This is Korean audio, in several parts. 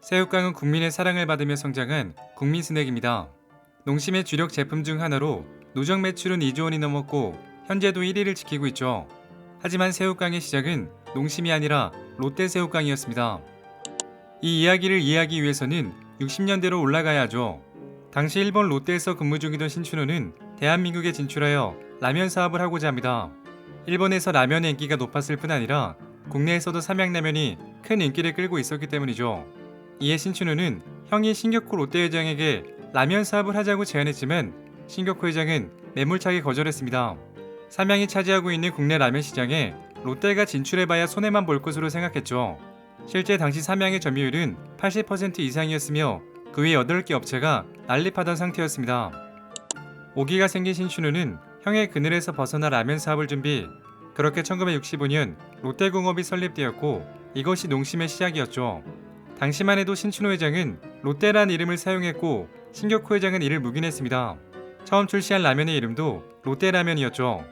새우깡은 국민의 사랑을 받으며 성장한 국민 스낵입니다. 농심의 주력 제품 중 하나로 누적 매출은 2조 원이 넘었고 현재도 1위를 지키고 있죠. 하지만 새우깡의 시작은 농심이 아니라 롯데 새우깡이었습니다. 이 이야기를 이해하기 위해서는 60년대로 올라가야 하죠. 당시 일본 롯데에서 근무 중이던 신춘호는 대한민국에 진출하여 라면 사업을 하고자 합니다. 일본에서 라면의 인기가 높았을 뿐 아니라 국내에서도 삼양라면이 큰 인기를 끌고 있었기 때문이죠. 이에 신춘호는 형이 신격호 롯데 회장에게 라면 사업을 하자고 제안했지만 신격호 회장은 매몰차게 거절했습니다. 삼양이 차지하고 있는 국내 라면 시장에 롯데가 진출해봐야 손해만 볼 것으로 생각했죠. 실제 당시 삼양의 점유율은 80% 이상이었으며 그 외 8개 업체가 난립하던 상태였습니다. 오기가 생긴 신춘호는 형의 그늘에서 벗어나 라면 사업을 준비. 그렇게 1965년 롯데공업이 설립되었고 이것이 농심의 시작이었죠. 당시만 해도 신춘호 회장은 롯데란 이름을 사용했고 신격호 회장은 이를 묵인했습니다. 처음 출시한 라면의 이름도 롯데라면이었죠.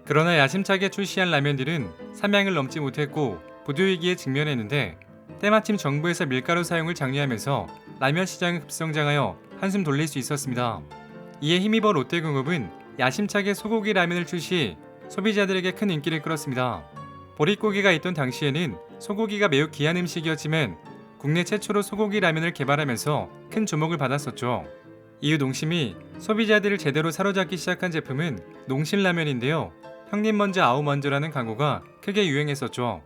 그러나 야심차게 출시한 라면들은 삼양을 넘지 못했고 부도위기에 직면했는데 때마침 정부에서 밀가루 사용을 장려하면서 라면 시장은 급성장하여 한숨 돌릴 수 있었습니다. 이에 힘입어 롯데공업은 야심차게 소고기 라면을 출시, 소비자들에게 큰 인기를 끌었습니다. 보릿고기가 있던 당시에는 소고기가 매우 귀한 음식이었지만 국내 최초로 소고기 라면을 개발하면서 큰 주목을 받았었죠. 이후 농심이 소비자들을 제대로 사로잡기 시작한 제품은 농심라면인데요. 형님 먼저 아우 먼저라는 광고가 크게 유행했었죠.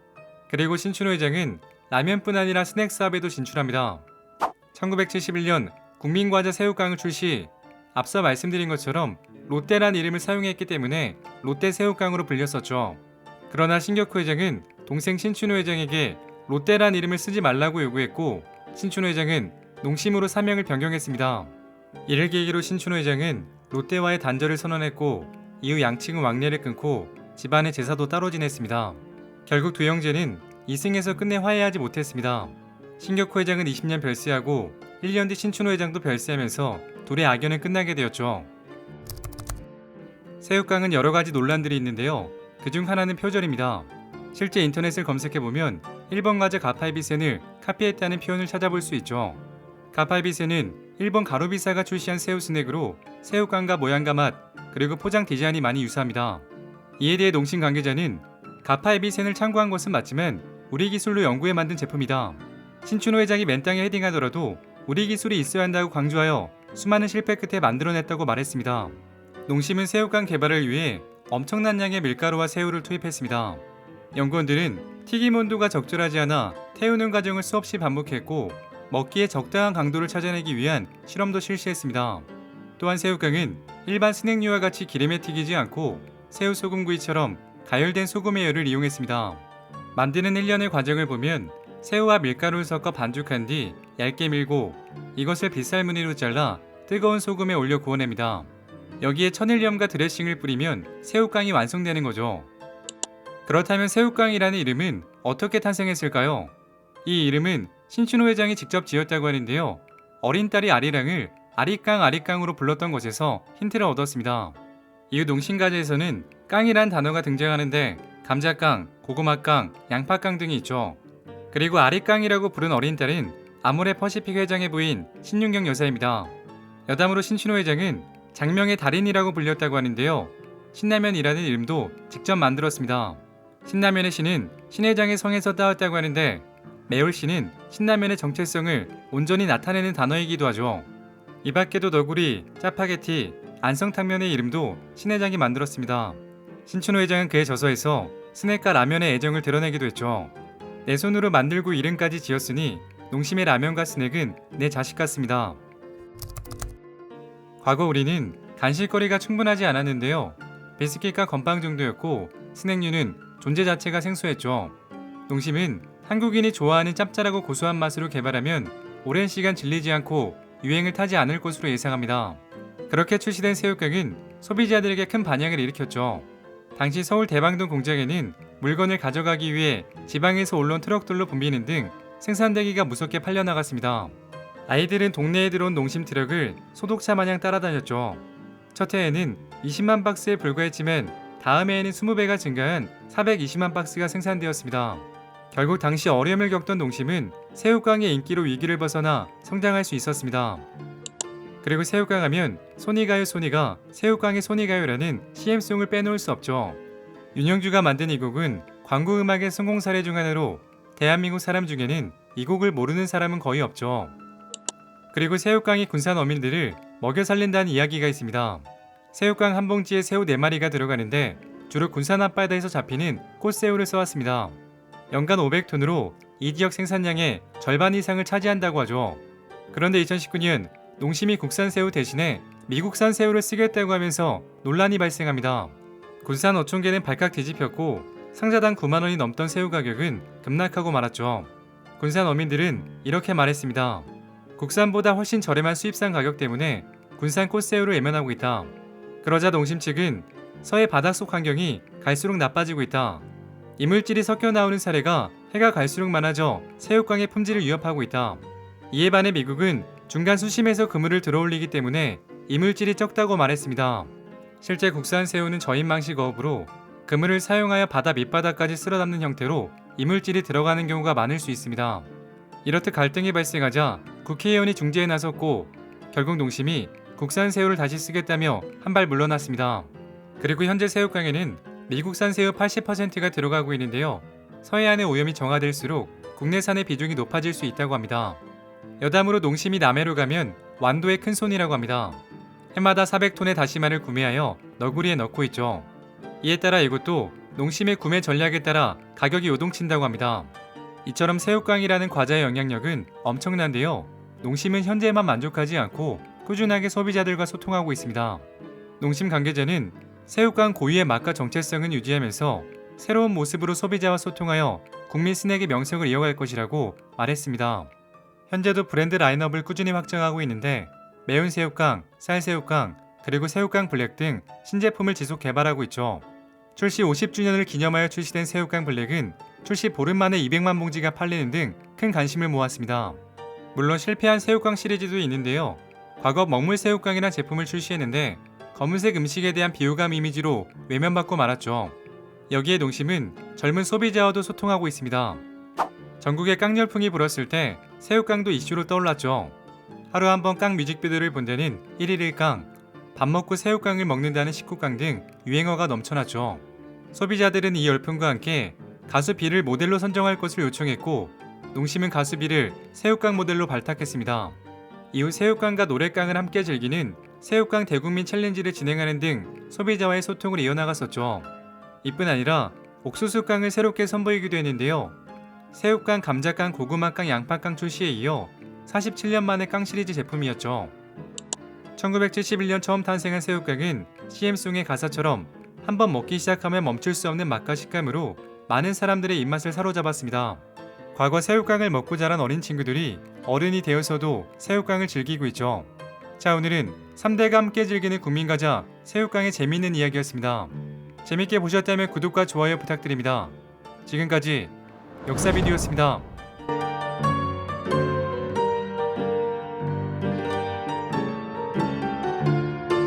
그리고 신춘호 회장은 라면뿐 아니라 스낵 사업에도 진출합니다. 1971년 국민과자 새우깡을 출시. 앞서 말씀드린 것처럼 롯데란 이름을 사용했기 때문에 롯데 새우깡으로 불렸었죠. 그러나 신격호 회장은 동생 신춘호 회장에게 롯데란 이름을 쓰지 말라고 요구했고 신춘호 회장은 농심으로 사명을 변경했습니다. 이를 계기로 신춘호 회장은 롯데와의 단절을 선언했고 이후 양측은 왕래를 끊고 집안의 제사도 따로 지냈습니다. 결국 두 형제는 이승에서 끝내 화해하지 못했습니다. 신격호 회장은 20년 별세하고 1년 뒤 신춘호 회장도 별세하면서 둘의 악연은 끝나게 되었죠. 새우깡은 여러가지 논란들이 있는데요. 그중 하나는 표절입니다. 실제 인터넷을 검색해보면 일본 과자 가파이비센을 카피했다는 표현을 찾아볼 수 있죠. 가파이비센은 일본 가로비사가 출시한 새우 스낵으로 새우깡과 모양과 맛, 그리고 포장 디자인이 많이 유사합니다. 이에 대해 농심 관계자는 가파이비센을 참고한 것은 맞지만 우리 기술로 연구해 만든 제품이다. 신춘호 회장이 맨땅에 헤딩하더라도 우리 기술이 있어야 한다고 강조하여 수많은 실패 끝에 만들어냈다고 말했습니다. 농심은 새우깡 개발을 위해 엄청난 양의 밀가루와 새우를 투입했습니다. 연구원들은 튀김 온도가 적절하지 않아 태우는 과정을 수없이 반복했고 먹기에 적당한 강도를 찾아내기 위한 실험도 실시했습니다. 또한 새우깡은 일반 스낵류와 같이 기름에 튀기지 않고 새우 소금구이처럼 가열된 소금의 열을 이용했습니다. 만드는 일련의 과정을 보면 새우와 밀가루를 섞어 반죽한 뒤 얇게 밀고 이것을 빗살무늬로 잘라 뜨거운 소금에 올려 구워냅니다. 여기에 천일염과 드레싱을 뿌리면 새우깡이 완성되는 거죠. 그렇다면 새우깡이라는 이름은 어떻게 탄생했을까요? 이 이름은 신춘호 회장이 직접 지었다고 하는데요. 어린 딸이 아리랑을 아리깡으로 불렀던 것에서 힌트를 얻었습니다. 이후 농심과자에서는 깡이란 단어가 등장하는데 감자깡, 고구마깡, 양파깡 등이 있죠. 그리고 아리깡이라고 부른 어린 딸은 아모레 퍼시픽 회장의 부인 신윤경 여사입니다. 여담으로 신춘호 회장은 장명의 달인이라고 불렸다고 하는데요. 신라면이라는 이름도 직접 만들었습니다. 신라면의 신은 신 회장의 성에서 따왔다고 하는데 매울 신은 신라면의 정체성을 온전히 나타내는 단어이기도 하죠. 이 밖에도 너구리, 짜파게티, 안성탕면의 이름도 신 회장이 만들었습니다. 신춘호 회장은 그의 저서에서 스낵과 라면의 애정을 드러내기도 했죠. 내 손으로 만들고 이름까지 지었으니 농심의 라면과 스낵은 내 자식 같습니다. 과거 우리는 간식거리가 충분하지 않았는데요. 비스킷과 건빵 정도였고 스낵류는 존재 자체가 생소했죠. 농심은 한국인이 좋아하는 짭짤하고 고소한 맛으로 개발하면 오랜 시간 질리지 않고 유행을 타지 않을 것으로 예상합니다. 그렇게 출시된 새우깡은 소비자들에게 큰 반향을 일으켰죠. 당시 서울 대방동 공장에는 물건을 가져가기 위해 지방에서 올라온 트럭들로 붐비는 등 생산되기가 무섭게 팔려나갔습니다. 아이들은 동네에 들어온 농심 트럭을 소독차 마냥 따라다녔죠. 첫 해에는 20만 박스에 불과했지만 다음 해에는 20배가 증가한 420만 박스가 생산되었습니다. 결국 당시 어려움을 겪던 농심은 새우깡의 인기로 위기를 벗어나 성장할 수 있었습니다. 그리고 새우깡 하면 손이가요 손이가 새우깡의 손이가요라는 CM송을 빼놓을 수 없죠. 윤영주가 만든 이 곡은 광고 음악의 성공 사례 중 하나로 대한민국 사람 중에는 이 곡을 모르는 사람은 거의 없죠. 그리고 새우깡이 군산 어민들을 먹여 살린다는 이야기가 있습니다. 새우깡 한 봉지에 새우 4마리가 들어가는데 주로 군산 앞바다에서 잡히는 꽃새우를 써왔습니다. 연간 500톤으로 이 지역 생산량의 절반 이상을 차지한다고 하죠. 그런데 2019년 농심이 국산 새우 대신에 미국산 새우를 쓰겠다고 하면서 논란이 발생합니다. 군산 어촌계는 발칵 뒤집혔고 상자당 9만원이 넘던 새우 가격은 급락하고 말았죠. 군산 어민들은 이렇게 말했습니다. 국산보다 훨씬 저렴한 수입산 가격 때문에 군산 꽃새우를 외면하고 있다. 그러자 농심 측은 서해 바닷속 환경이 갈수록 나빠지고 있다. 이물질이 섞여 나오는 사례가 해가 갈수록 많아져 새우깡의 품질을 위협하고 있다. 이에 반해 미국은 중간 수심에서 그물을 들어올리기 때문에 이물질이 적다고 말했습니다. 실제 국산 새우는 저인망식 어업으로 그물을 사용하여 바다 밑바닥까지 쓸어담는 형태로 이물질이 들어가는 경우가 많을 수 있습니다. 이렇듯 갈등이 발생하자 국회의원이 중재에 나섰고 결국 농심이 국산 새우를 다시 쓰겠다며 한 발 물러났습니다. 그리고 현재 새우깡에는 미국산 새우 80%가 들어가고 있는데요. 서해안의 오염이 정화될수록 국내산의 비중이 높아질 수 있다고 합니다. 여담으로 농심이 남해로 가면 완도의 큰 손이라고 합니다. 해마다 400톤의 다시마를 구매하여 너구리에 넣고 있죠. 이에 따라 이것도 농심의 구매 전략에 따라 가격이 요동친다고 합니다. 이처럼 새우깡이라는 과자의 영향력은 엄청난데요. 농심은 현재에만 만족하지 않고 꾸준하게 소비자들과 소통하고 있습니다. 농심 관계자는 새우깡 고유의 맛과 정체성은 유지하면서 새로운 모습으로 소비자와 소통하여 국민 스낵의 명성을 이어갈 것이라고 말했습니다. 현재도 브랜드 라인업을 꾸준히 확장하고 있는데 매운 새우깡, 쌀새우깡, 그리고 새우깡 블랙 등 신제품을 지속 개발하고 있죠. 출시 50주년을 기념하여 출시된 새우깡 블랙은 출시 보름 만에 200만 봉지가 팔리는 등 큰 관심을 모았습니다. 물론 실패한 새우깡 시리즈도 있는데요. 과거 먹물 새우깡이란 제품을 출시했는데 검은색 음식에 대한 비호감 이미지로 외면받고 말았죠. 여기에 농심은 젊은 소비자와도 소통하고 있습니다. 전국에 깡 열풍이 불었을 때 새우깡도 이슈로 떠올랐죠. 하루 한 번 깡 뮤직비디오를 본 데는 1일 1깡, 밥 먹고 새우깡을 먹는다는 식구깡 등 유행어가 넘쳐났죠. 소비자들은 이 열풍과 함께 가수 비를 모델로 선정할 것을 요청했고 농심은 가수 비를 새우깡 모델로 발탁했습니다. 이후 새우깡과 노래깡을 함께 즐기는 새우깡 대국민 챌린지를 진행하는 등 소비자와의 소통을 이어나갔었죠. 이뿐 아니라 옥수수깡을 새롭게 선보이기도 했는데요. 새우깡, 감자깡, 고구마깡, 양파깡 출시에 이어 47년 만에 깡 시리즈 제품이었죠. 1971년 처음 탄생한 새우깡은 CM송의 가사처럼 한번 먹기 시작하면 멈출 수 없는 맛과 식감으로 많은 사람들의 입맛을 사로잡았습니다. 과거 새우깡을 먹고 자란 어린 친구들이 어른이 되어서도 새우깡을 즐기고 있죠. 자, 오늘은 3대가 함께 즐기는 국민과자 새우깡의 재미있는 이야기였습니다. 재밌게 보셨다면 구독과 좋아요 부탁드립니다. 지금까지 역사비디오였습니다.